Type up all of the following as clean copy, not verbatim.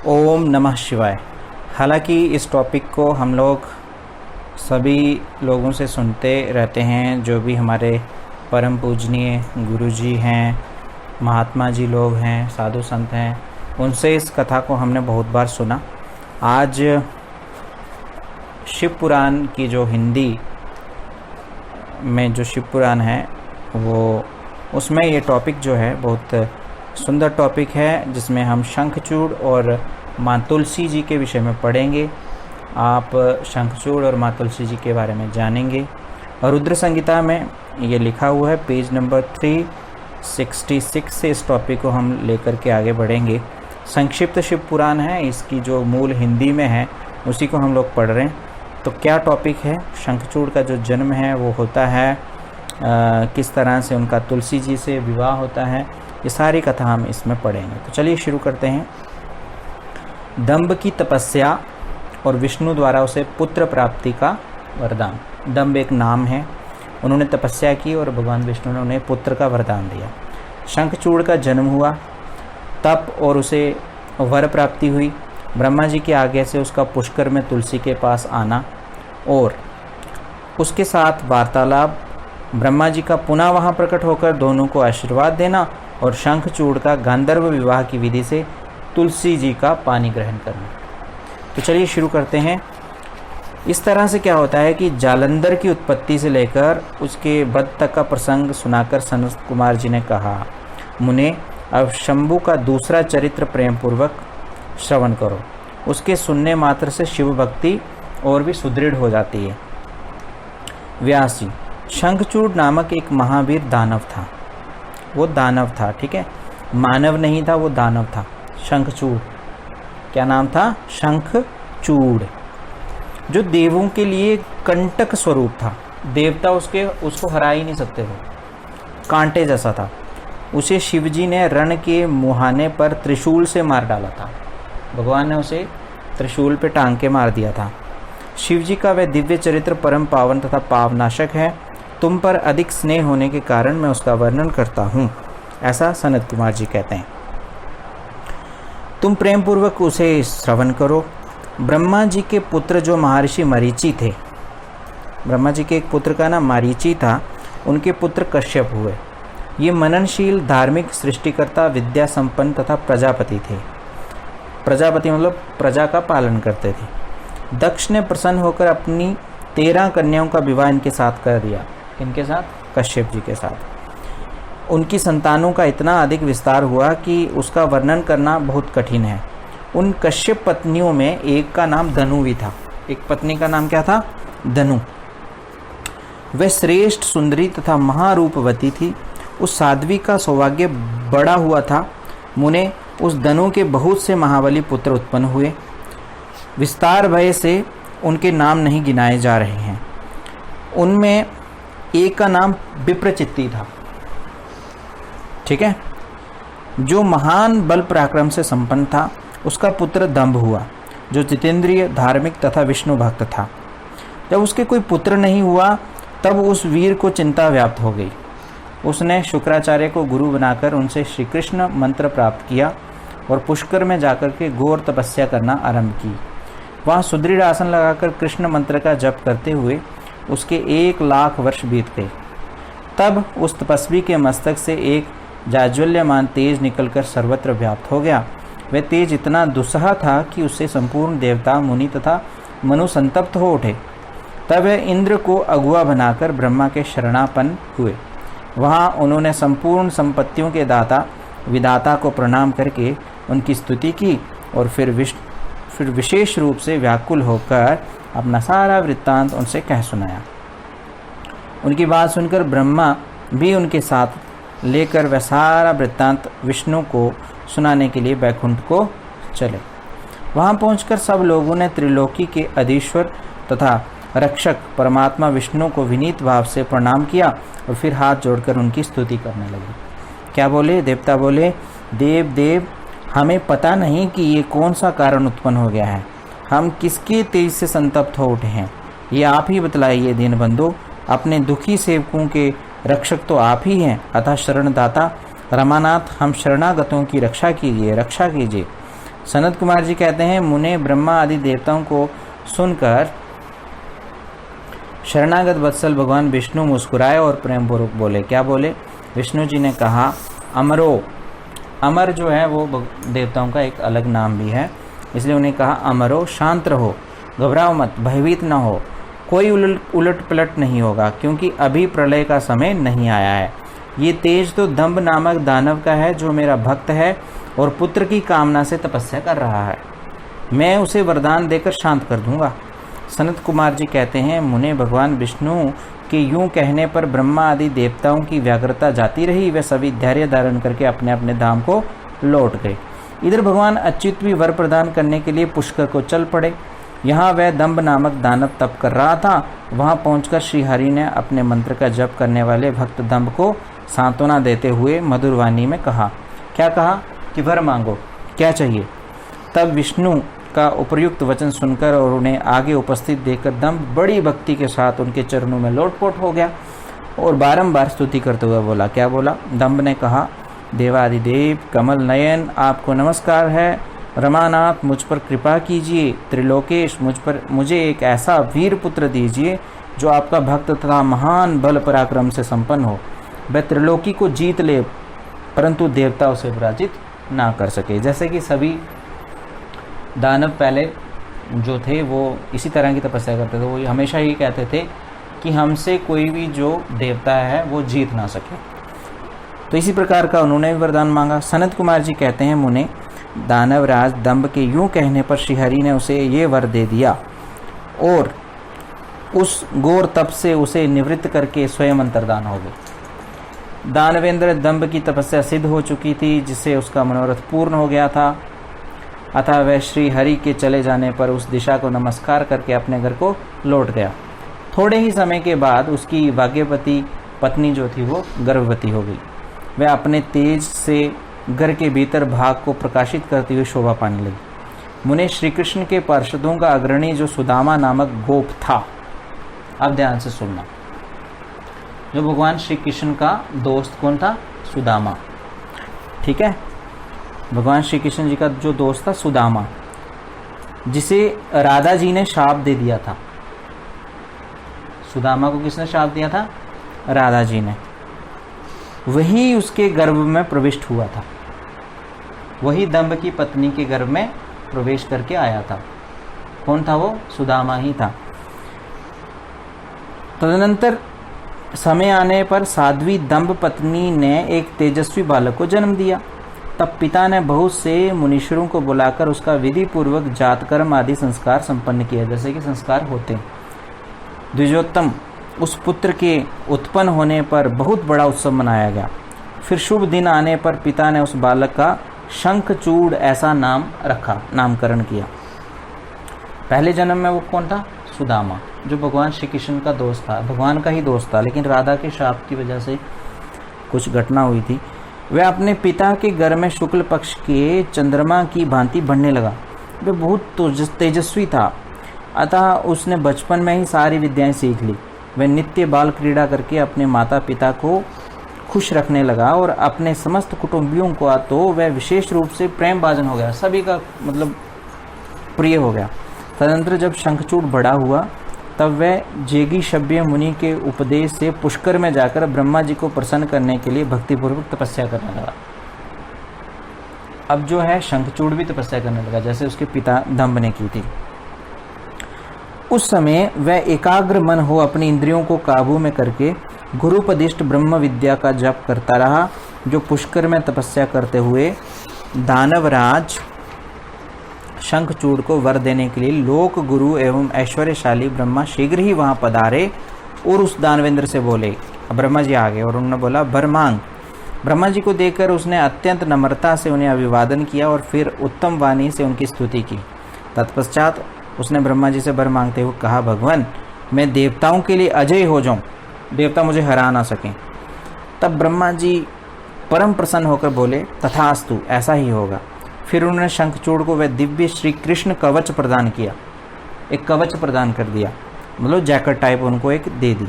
ओम नमः शिवाय। हालांकि इस टॉपिक को हम लोग सभी लोगों से सुनते रहते हैं, जो भी हमारे परम पूजनीय गुरु जी हैं, महात्मा जी लोग हैं, साधु संत हैं, उनसे इस कथा को हमने बहुत बार सुना। आज शिव पुराण की जो हिंदी में जो शिव पुराण है वो उसमें ये टॉपिक जो है बहुत सुंदर टॉपिक है, जिसमें हम शंखचूड़ और माँ तुलसी जी के विषय में पढ़ेंगे। आप शंखचूड़ और माँ तुलसी जी के बारे में जानेंगे। और रुद्र संगीता में ये लिखा हुआ है, पेज नंबर 366 से इस टॉपिक को हम लेकर के आगे बढ़ेंगे। संक्षिप्त शिव पुराण है, इसकी जो मूल हिंदी में है उसी को हम लोग पढ़ रहे हैं। तो क्या टॉपिक है? शंखचूड़ का जो जन्म है वो होता है, किस तरह से उनका तुलसी जी से विवाह होता है, ये सारी कथा हम इसमें पढ़ेंगे। तो चलिए शुरू करते हैं। दंभ की तपस्या और विष्णु द्वारा उसे पुत्र प्राप्ति का वरदान। दंभ एक नाम है, उन्होंने तपस्या की और भगवान विष्णु ने उन्हें पुत्र का वरदान दिया। शंखचूड़ का जन्म हुआ, तप और उसे वर प्राप्ति हुई। ब्रह्मा जी की आज्ञा से उसका पुष्कर में तुलसी के पास आना और उसके साथ वार्तालाप, ब्रह्मा जी का पुनः वहाँ प्रकट होकर दोनों को आशीर्वाद देना और शंखचूड़ का गांधर्व विवाह की विधि से तुलसी जी का पानी ग्रहण करना। तो चलिए शुरू करते हैं। इस तरह से क्या होता है कि जालंधर की उत्पत्ति से लेकर उसके वध तक का प्रसंग सुनाकर सनत कुमार जी ने कहा, मुने अब शंभु का दूसरा चरित्र प्रेम पूर्वक श्रवण करो। उसके सुनने मात्र से शिव भक्ति और भी सुदृढ़ हो जाती है। व्यास जी, शंखचूड़ नामक एक महावीर दानव था। वो दानव था, ठीक है, मानव नहीं था, वो दानव था। शंखचूड़ क्या नाम था? शंखचूड़, जो देवों के लिए कंटक स्वरूप था। देवता उसको हरा ही नहीं सकते थे, कांटे जैसा था। उसे शिवजी ने रण के मुहाने पर त्रिशूल से मार डाला था। भगवान ने उसे त्रिशूल पे टांग के मार दिया था। शिवजी का वह दिव्य चरित्र परम पावन तथा पावनाशक है। तुम पर अधिक स्नेह होने के कारण मैं उसका वर्णन करता हूँ, ऐसा सनत कुमार जी कहते हैं। तुम प्रेम पूर्वक उसे श्रवण करो। ब्रह्मा जी के पुत्र जो महर्षि मरीचि थे, ब्रह्मा जी के एक पुत्र का नाम मरीचि था, उनके पुत्र कश्यप हुए। ये मननशील धार्मिक सृष्टिकर्ता, विद्या संपन्न तथा प्रजापति थे। प्रजापति मतलब प्रजा का पालन करते थे। दक्ष ने प्रसन्न होकर अपनी 13 कन्याओं का विवाह इनके साथ कर दिया। इनके साथ? कश्यप जी के साथ। उनकी संतानों का इतना अधिक विस्तार हुआ कि उसका वर्णन करना बहुत कठिन है। उन कश्यप पत्नियों में एक का नाम धनु भी था। एक पत्नी का नाम क्या था? धनु। वह श्रेष्ठ सुंदरी तथा महारूपवती थी। उस साध्वी का सौभाग्य बड़ा हुआ था। मुने, उस धनु के बहुत से महाबली पुत्र उत्पन्न हुए। विस्तार भय से उनके नाम नहीं गिनाए जा रहे हैं। उनमें एक का नाम विप्रचित्ति था, ठीक है, जो महान बल पराक्रम से संपन्न था। उसका पुत्र दंभ हुआ, जो जितेंद्रिय, धार्मिक तथा विष्णु भक्त था। जब उसके कोई पुत्र नहीं हुआ तब उस वीर को चिंता व्याप्त हो गई। उसने शुक्राचार्य को गुरु बनाकर उनसे श्री कृष्ण मंत्र प्राप्त किया और पुष्कर में जाकर के घोर तपस्या करना आरंभ की। वहाँ सुदृढ़ आसन लगाकर कृष्ण मंत्र का जप करते हुए उसके 1,00,000 वर्ष बीत गए। तब उस तपस्वी के मस्तक से एक जाज्वल्यमान तेज निकलकर सर्वत्र व्याप्त हो गया। वह तेज इतना दुस्सह था कि उससे संपूर्ण देवता, मुनि तथा मनु संतप्त हो उठे। तब वह इंद्र को अगुआ बनाकर ब्रह्मा के शरणापन्न हुए। वहाँ उन्होंने संपूर्ण संपत्तियों के दाता विधाता को प्रणाम करके उनकी स्तुति की और फिर विशेष रूप से व्याकुल होकर अपना सारा वृत्तांत उनसे कह सुनाया। उनकी बात सुनकर ब्रह्मा भी उनके साथ लेकर वह सारा वृत्तांत विष्णु को सुनाने के लिए बैकुंठ को चले। वहाँ पहुंचकर सब लोगों ने त्रिलोकी के अधीश्वर तथा रक्षक परमात्मा विष्णु को विनीत भाव से प्रणाम किया और फिर हाथ जोड़कर उनकी स्तुति करने लगे। क्या बोले? देवता बोले, देव देव, हमें पता नहीं कि ये कौन सा कारण उत्पन्न हो गया है। हम किसके तेज से संतप्त हो उठे हैं, ये आप ही बतलाइए दीनबंधु। अपने दुखी सेवकों के रक्षक तो आप ही हैं, अतः शरणदाता रमानाथ, हम शरणागतों की रक्षा कीजिए, रक्षा कीजिए। सनत कुमार जी कहते हैं, मुने ब्रह्मा आदि देवताओं को सुनकर शरणागत वत्सल भगवान विष्णु मुस्कुराए और प्रेम पूर्वक बोले। क्या बोले? विष्णु जी ने कहा, अमरो। अमर जो है वो देवताओं का एक अलग नाम भी है, इसलिए उन्हें कहा, अमरो, शांत रहो, घबराओ मत, भयभीत न हो, कोई उलट पलट नहीं होगा, क्योंकि अभी प्रलय का समय नहीं आया है। ये तेज तो दंभ नामक दानव का है, जो मेरा भक्त है और पुत्र की कामना से तपस्या कर रहा है। मैं उसे वरदान देकर शांत कर दूंगा। सनत कुमार जी कहते हैं, मुने भगवान विष्णु के यूं कहने पर ब्रह्मा आदि देवताओं की व्यग्रता जाती रही। वे सभी धैर्य धारण करके अपने अपने धाम को लौट गए। इधर भगवान अच्युत भी वर प्रदान करने के लिए पुष्कर को चल पड़े। यहाँ वह दंभ नामक दानव तप कर रहा था। वहाँ पहुंचकर श्रीहरि ने अपने मंत्र का जप करने वाले भक्त दंभ को सांत्वना देते हुए मधुर वाणी में कहा। क्या कहा? कि वर मांगो, क्या चाहिए? तब विष्णु का उपर्युक्त वचन सुनकर और उन्हें आगे उपस्थित देखकर दंभ बड़ी भक्ति के साथ उनके चरणों में लोटपोट हो गया और बारंबार स्तुति करते हुए बोला। क्या बोला? दंभ ने कहा, देवादिदेव कमल नयन, आपको नमस्कार है। रमानाथ, मुझ पर कृपा कीजिए। त्रिलोकेश, मुझे एक ऐसा वीर पुत्र दीजिए जो आपका भक्त तथा महान बल पराक्रम से संपन्न हो। वह त्रिलोकी को जीत ले, परंतु देवता उसे पराजित ना कर सके। जैसे कि सभी दानव पहले जो थे वो इसी तरह की तपस्या करते थे। वो हमेशा ही कहते थे कि हमसे कोई भी जो देवता है वो जीत ना सके। तो इसी प्रकार का उन्होंने वरदान मांगा। सनत कुमार जी कहते हैं, मुने दानवराज दंभ के यूं कहने पर श्रीहरि ने उसे ये वर दे दिया और उस घोर तप से उसे निवृत्त करके स्वयं अंतर्धान हो गए। दानवेंद्र दंभ की तपस्या सिद्ध हो चुकी थी, जिससे उसका मनोरथ पूर्ण हो गया था। अतः वह श्री हरि के चले जाने पर उस दिशा को नमस्कार करके अपने घर को लौट गया। थोड़े ही समय के बाद उसकी भाग्यवती पत्नी जो थी वो गर्भवती हो गई। वह अपने तेज से घर के भीतर भाग को प्रकाशित करती हुई शोभा पाने लगी। मुने श्री कृष्ण के पार्षदों का अग्रणी जो सुदामा नामक गोप था, अब ध्यान से सुनना, जो भगवान श्री कृष्ण का दोस्त कौन था? सुदामा। ठीक है, भगवान श्री कृष्ण जी का जो दोस्त था सुदामा, जिसे राधा जी ने शाप दे दिया था। सुदामा को किसने शाप दिया था? राधा जी ने। वही उसके गर्भ में प्रविष्ट हुआ था, वही दंभ की पत्नी के गर्भ में प्रवेश करके आया था। कौन था वो? सुदामा ही था। तदनंतर समय आने पर साध्वी दंभ पत्नी ने एक तेजस्वी बालक को जन्म दिया। तब पिता ने बहुत से मुनीश्वरों को बुलाकर उसका विधि पूर्वक जातकर्म आदि संस्कार संपन्न किया, जैसे कि संस्कार होते। द्विजोत्तम, उस पुत्र के उत्पन्न होने पर बहुत बड़ा उत्सव मनाया गया। फिर शुभ दिन आने पर पिता ने उस बालक का शंखचूड़ ऐसा नाम रखा, नामकरण किया। पहले जन्म में वो कौन था? सुदामा, जो भगवान श्री कृष्ण का दोस्त था, भगवान का ही दोस्त था, लेकिन राधा के शाप की वजह से कुछ घटना हुई थी। वह अपने पिता के घर में शुक्ल पक्ष के चंद्रमा की भांति बढ़ने लगा। वह बहुत तेजस्वी था, अतः उसने बचपन में ही सारी विद्याएं सीख ली। वह नित्य बाल क्रीड़ा करके अपने माता पिता को खुश रखने लगा और अपने समस्त कुटुंबियों को तो वह विशेष रूप से प्रेम भाजन हो गया, सभी का मतलब प्रिय हो गया। तदनंतर जब शंखचूड़ बड़ा हुआ तब वह जेगी शब्य मुनि के उपदेश से पुष्कर में जाकर ब्रह्मा जी को प्रसन्न करने के लिए भक्तिपूर्वक तपस्या करने लगा। अब जो है शंखचूड़ भी तपस्या करने लगा, जैसे उसके पिता दंभ ने की थी। उस समय वह एकाग्र मन हो अपनी इंद्रियों को काबू में करके गुरुपदिष्ट ब्रह्म विद्या का जप करता रहा, जो पुष्कर में तपस्या करते हुए दानवराज शंखचूड़ को वर देने के लिए लोक गुरु एवं ऐश्वर्यशाली ब्रह्मा शीघ्र ही वहां पधारे और उस दानवेंद्र से बोले। ब्रह्मा जी आ गए और उन्होंने बोला, वर मांग। ब्रह्मा जी को देखकर उसने अत्यंत नम्रता से उन्हें अभिवादन किया और फिर उत्तम वाणी से उनकी स्तुति की। तत्पश्चात उसने ब्रह्मा जी से वर मांगते हुए कहा, भगवान, मैं देवताओं के लिए अजय हो जाऊं, देवता मुझे हरा ना सकें। तब ब्रह्मा जी परम प्रसन्न होकर बोले, तथास्तु, ऐसा ही होगा। फिर उन्होंने शंखचूड़ को वह दिव्य श्री कृष्ण कवच प्रदान किया, एक कवच प्रदान कर दिया, मतलब जैकेट टाइप उनको एक दे दी,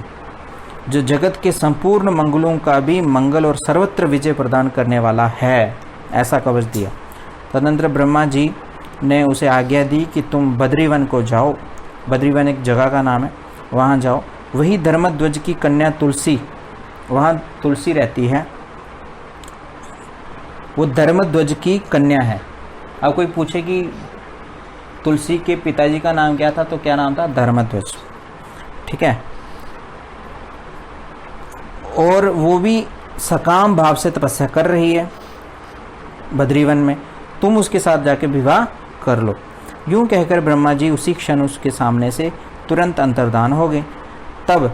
जो जगत के संपूर्ण मंगलों का भी मंगल और सर्वत्र विजय प्रदान करने वाला है, ऐसा कवच दिया। तदनंतर ब्रह्मा जी ने उसे आज्ञा दी कि तुम बद्रीवन को जाओ। बद्रीवन एक जगह का नाम है, वहाँ जाओ। वही धर्मध्वज की कन्या तुलसी, वहाँ तुलसी रहती है, वो धर्मध्वज की कन्या है। अब कोई पूछे कि तुलसी के पिताजी का नाम क्या था, तो क्या नाम था? धर्मध्वज। ठीक है। और वो भी सकाम भाव से तपस्या कर रही है बद्रीवन में, तुम उसके साथ जाके विवाह कर लो। यूं कहकर ब्रह्मा जी उसी क्षण उसके सामने से तुरंत अंतर्धान हो गए। तब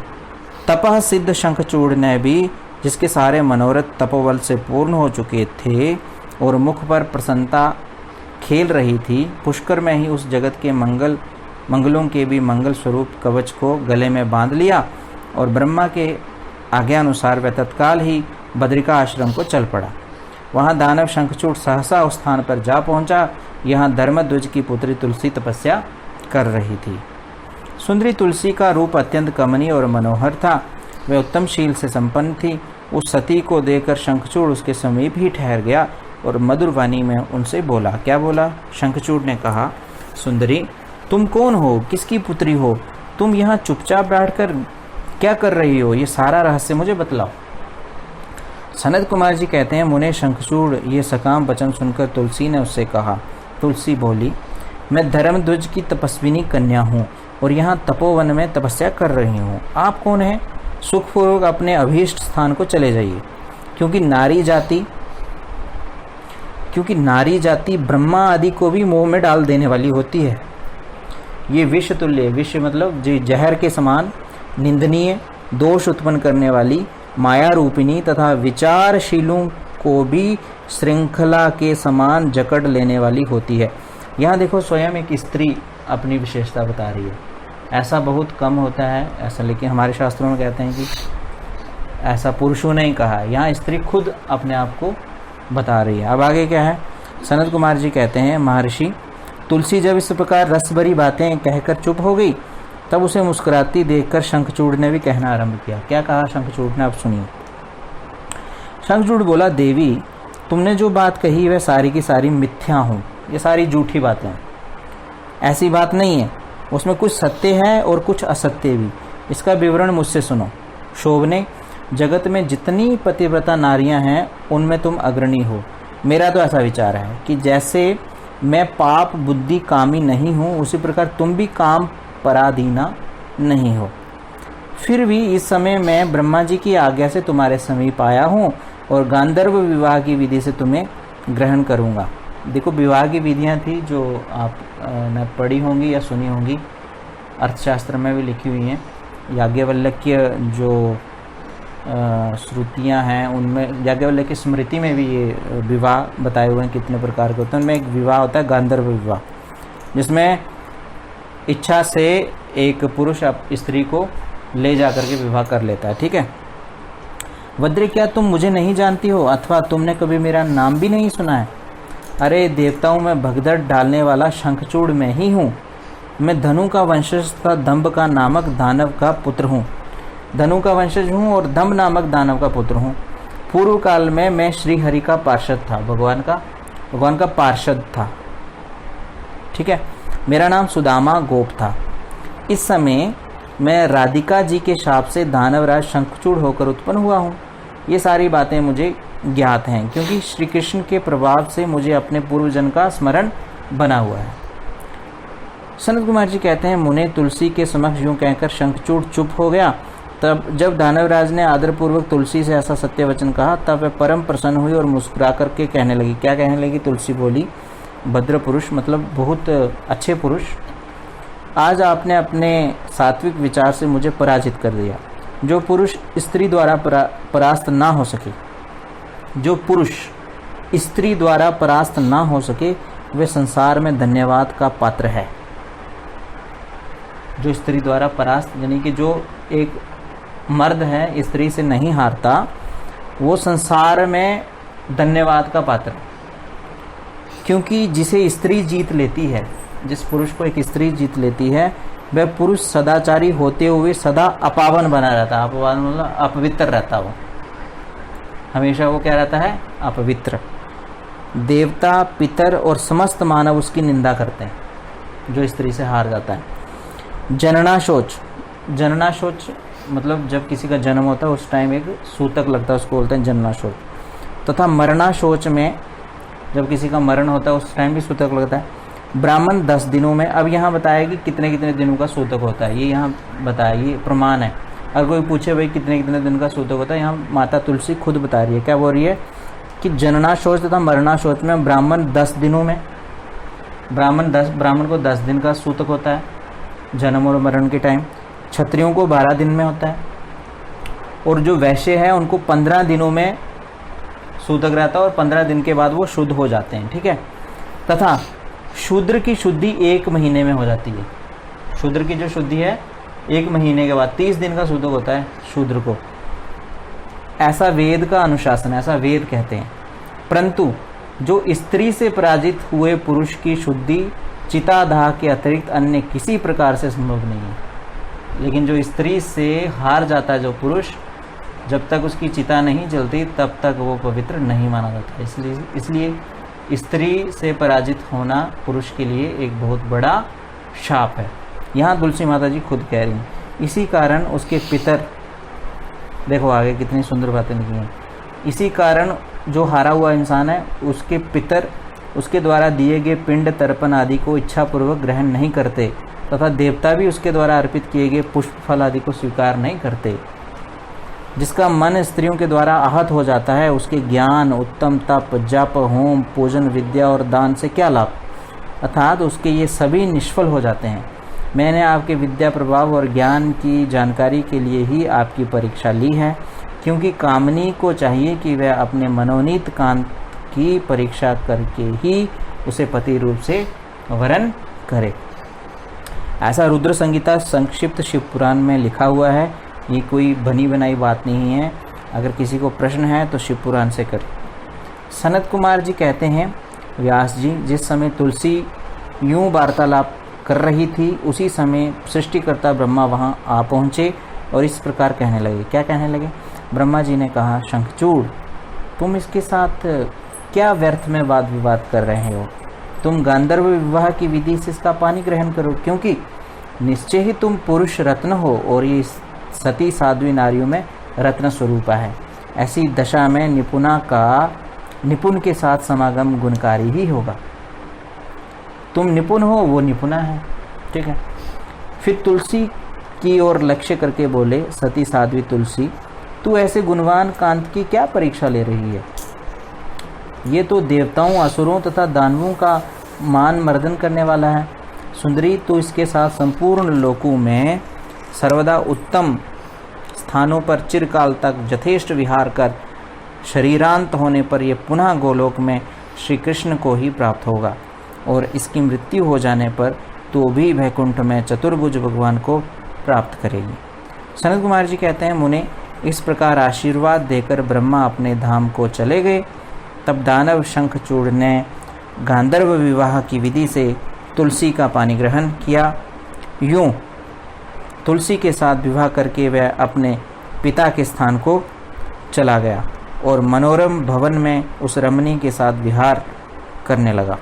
तपः सिद्ध शंखचूड़ ने भी, जिसके सारे मनोरथ तपोबल से पूर्ण हो चुके थे और मुख पर प्रसन्नता खेल रही थी, पुष्कर में ही उस जगत के मंगलों के भी मंगल स्वरूप कवच को गले में बांध लिया और ब्रह्मा के आज्ञा अनुसार वह तत्काल ही बद्रिका आश्रम को चल पड़ा। वहाँ दानव शंखचूड़ सहसा उस स्थान पर जा पहुँचा। यहाँ धर्मध्वज की पुत्री तुलसी तपस्या कर रही थी। सुंदरी तुलसी का रूप अत्यंत कमनीय और मनोहर था। वह उत्तम शील से संपन्न थी। उस सती को देखकर शंखचूड़ उसके समीप ही ठहर गया और मधुर वाणी में उनसे बोला। क्या बोला? शंखचूड़ ने कहा, सुंदरी, तुम कौन हो? किसकी पुत्री हो? तुम यहाँ चुपचाप बैठकर क्या कर रही हो? ये सारा रहस्य मुझे बतलाओ। सनत कुमार जी कहते हैं, मुने शंखचूड़ ये सकाम वचन सुनकर तुलसी ने उससे कहा। तुलसी बोली, मैं धर्मध्वज की तपस्विनी कन्या हूँ और यहाँ तपोवन में तपस्या कर रही हूँ। आप कौन हैं? सुखपूर्वक अपने अभीष्ट स्थान को चले जाइए, क्योंकि नारी जाति ब्रह्मा आदि को भी मोह में डाल देने वाली होती है। ये विष तुल्य, विष मतलब जो जहर के समान निंदनीय, दोष उत्पन्न करने वाली, माया रूपिणी तथा विचारशीलों को भी श्रृंखला के समान जकड़ लेने वाली होती है। यहाँ देखो, स्वयं एक स्त्री अपनी विशेषता बता रही है। ऐसा बहुत कम होता है ऐसा, लेकिन हमारे शास्त्रों में कहते हैं कि ऐसा पुरुषों ने ही कहा है। यहाँ स्त्री खुद अपने आप को बता रही है। अब आगे क्या है? सनत कुमार जी कहते हैं, महर्षि, तुलसी जब इस प्रकार रस भरी बातें कहकर चुप हो गई, तब उसे मुस्कुराती देखकर शंखचूड़ ने भी कहना आरंभ किया। क्या कहा शंखचूड़ ने? अब सुनिए। शंखचूड़ बोला, देवी, तुमने जो बात कही वह सारी की सारी मिथ्या हूँ। ये सारी झूठी बातें हैं, ऐसी बात नहीं है। उसमें कुछ सत्य है और कुछ असत्य भी। इसका विवरण मुझसे सुनो। शोभने, जगत में जितनी पतिव्रता नारियां हैं उनमें तुम अग्रणी हो। मेरा तो ऐसा विचार है कि जैसे मैं पाप बुद्धि कामी नहीं हूँ, उसी प्रकार तुम भी काम पराधीना नहीं हो। फिर भी इस समय मैं ब्रह्मा जी की आज्ञा से तुम्हारे समीप आया हूँ और गांधर्व विवाह की विधि से तुम्हें ग्रहण करूँगा। देखो, विवाह की विधियाँ थी जो आप न पढ़ी होंगी या सुनी होंगी, अर्थशास्त्र में भी लिखी हुई हैं। याज्ञवल्क्य जो श्रुतियाँ हैं उनमें, याज्ञवल्क्य की स्मृति में भी ये विवाह बताए हुए हैं कितने प्रकार के होते हैं। उनमें एक विवाह होता है गांधर्व विवाह, जिसमें इच्छा से एक पुरुष स्त्री को ले जाकर के विवाह कर लेता है। ठीक है। वज्र, क्या तुम मुझे नहीं जानती हो अथवा तुमने कभी मेरा नाम भी नहीं सुना है? अरे देवताओं में भगदड़ डालने वाला शंखचूड़ में ही हूँ। मैं धनु का वंशज तथा दंभ का नामक दानव का पुत्र हूँ। धनु का वंशज हूँ और दंभ नामक दानव का पुत्र हूँ। पूर्व काल में मैं श्री हरि का पार्षद था, भगवान का पार्षद था। ठीक है। मेरा नाम सुदामा गोप था। इस समय मैं राधिका जी के शाप से दानवराज शंखचूड़ होकर उत्पन्न हुआ हूँ। ये सारी बातें मुझे ज्ञात हैं, क्योंकि श्री कृष्ण के प्रभाव से मुझे अपने पूर्वजन का स्मरण बना हुआ है। सनत कुमार जी कहते हैं, मुने तुलसी के समक्ष यूँ कहकर शंखचूड़ चुप हो गया। तब जब दानवराज ने आदरपूर्वक तुलसी से ऐसा सत्य वचन कहा, तब वह परम प्रसन्न हुई और मुस्कुरा करके कहने लगी। क्या कहने लगी? तुलसी बोली, भद्र पुरुष मतलब बहुत अच्छे पुरुष, आज आपने अपने सात्विक विचार से मुझे पराजित कर दिया। जो पुरुष स्त्री द्वारा परास्त ना हो सके, जो पुरुष स्त्री द्वारा परास्त ना हो सके, वे संसार में धन्यवाद का पात्र है। जो स्त्री द्वारा परास्त, यानी कि जो एक मर्द है स्त्री से नहीं हारता, वो संसार में धन्यवाद का पात्र है। क्योंकि जिसे स्त्री जीत लेती है, जिस पुरुष को एक स्त्री जीत लेती है, वह पुरुष सदाचारी होते हुए सदा अपावन बना रहता है। अपवान मतलब अपवित्र रहता, वो हमेशा वो क्या रहता है? अपवित्र। देवता, पितर और समस्त मानव उसकी निंदा करते हैं जो स्त्री से हार जाता है। जनना शोच, जनना शोच मतलब जब किसी का जन्म होता है उस टाइम एक सूतक लगता है, उसको बोलते हैं जनना शोच। तथा मरना शोच में जब किसी का मरण होता है उस टाइम भी सूतक लगता है। ब्राह्मण 10 दिनों में, अब यहाँ बताया कि कितने कितने दिनों का सूतक होता है, ये यहाँ बताया, ये प्रमाण है। अगर कोई पूछे भाई कितने कितने दिन का सूतक होता है, यहाँ माता तुलसी खुद बता रही है। क्या बोल रही है कि जनना शोच तथा मरना शोच में ब्राह्मण 10 दिनों में, ब्राह्मण को 10 दिन का सूतक होता है जन्म और मरण के टाइम। क्षत्रियों को 12 दिन में होता है, और जो वैश्य है उनको 15 दिनों में सूतक रहता है और 15 दिन के बाद वो शुद्ध हो जाते हैं। ठीक है। तथा शूद्र की शुद्धि 1 महीने में हो जाती है। शूद्र की जो शुद्धि है 1 महीने के बाद 30 दिन का सूतक होता है शूद्र को। ऐसा वेद का अनुशासन, ऐसा वेद कहते हैं। परंतु जो स्त्री से पराजित हुए पुरुष की शुद्धि चितादाह के अतिरिक्त अन्य किसी प्रकार से संभव नहीं है। लेकिन जो स्त्री से हार जाता है जो पुरुष, जब तक उसकी चिता नहीं जलती तब तक वो पवित्र नहीं माना जाता। इसलिए स्त्री से पराजित होना पुरुष के लिए एक बहुत बड़ा शाप है। यहाँ तुलसी माता जी खुद कह रही हैं। इसी कारण उसके पितर, देखो आगे कितनी सुंदर बातें लिखी हैं। इसी कारण जो हारा हुआ इंसान है उसके पितर उसके द्वारा दिए गए पिंड तर्पण आदि को इच्छापूर्वक ग्रहण नहीं करते, तथा देवता भी उसके द्वारा अर्पित किए गए पुष्प फल आदि को स्वीकार नहीं करते। जिसका मन स्त्रियों के द्वारा आहत हो जाता है उसके ज्ञान, उत्तम तप, जप, होम, पूजन, विद्या और दान से क्या लाभ, अर्थात उसके ये सभी निष्फल हो जाते हैं। मैंने आपके विद्या प्रभाव और ज्ञान की जानकारी के लिए ही आपकी परीक्षा ली है, क्योंकि कामनी को चाहिए कि वह अपने मनोनीत कांत की परीक्षा करके ही उसे पति रूप से वरण करे। ऐसा रुद्र संगीता संक्षिप्त शिव पुराण में लिखा हुआ है। ये कोई बनी बनाई बात नहीं है। अगर किसी को प्रश्न है तो शिव पुराण से करें। सनत कुमार जी कहते हैं, व्यास जी, जिस समय तुलसी यूं वार्तालाप कर रही थी उसी समय सृष्टिकर्ता ब्रह्मा वहां आ पहुँचे और इस प्रकार कहने लगे। क्या कहने लगे? ब्रह्मा जी ने कहा, शंखचूड़, तुम इसके साथ क्या व्यर्थ में वाद विवाद कर रहे हो? तुम गांधर्व विवाह की विधि से इसका पानी ग्रहण करो, क्योंकि निश्चय ही तुम पुरुष रत्न हो और ये सती साध्वी नारियों में रत्न स्वरूपा है। ऐसी दशा में निपुण के साथ समागम गुणकारी ही होगा। तुम निपुण हो, वो निपुणा है। ठीक है। फिर तुलसी की ओर लक्ष्य करके बोले, सती साध्वी तुलसी, तू ऐसे गुणवान कांत की क्या परीक्षा ले रही है? ये तो देवताओं, असुरों तथा दानवों का मान मर्दन करने वाला है। सुंदरी, तू इसके साथ संपूर्ण लोकों में सर्वदा उत्तम स्थानों पर चिरकाल तक यथेष्ट विहार कर शरीरांत होने पर यह पुनः गोलोक में श्री कृष्ण को ही प्राप्त होगा, और इसकी मृत्यु हो जाने पर तो भी वैकुंठ में चतुर्भुज भगवान को प्राप्त करेगी। सनत कुमार जी कहते हैं, मुने, इस प्रकार आशीर्वाद देकर ब्रह्मा अपने धाम को चले गए। तब दानव शंखचूड़ ने गांधर्व विवाह की विधि से तुलसी का पानी ग्रहण किया। यूं तुलसी के साथ विवाह करके वह अपने पिता के स्थान को चला गया और मनोरम भवन में उस रमणी के साथ विहार करने लगा।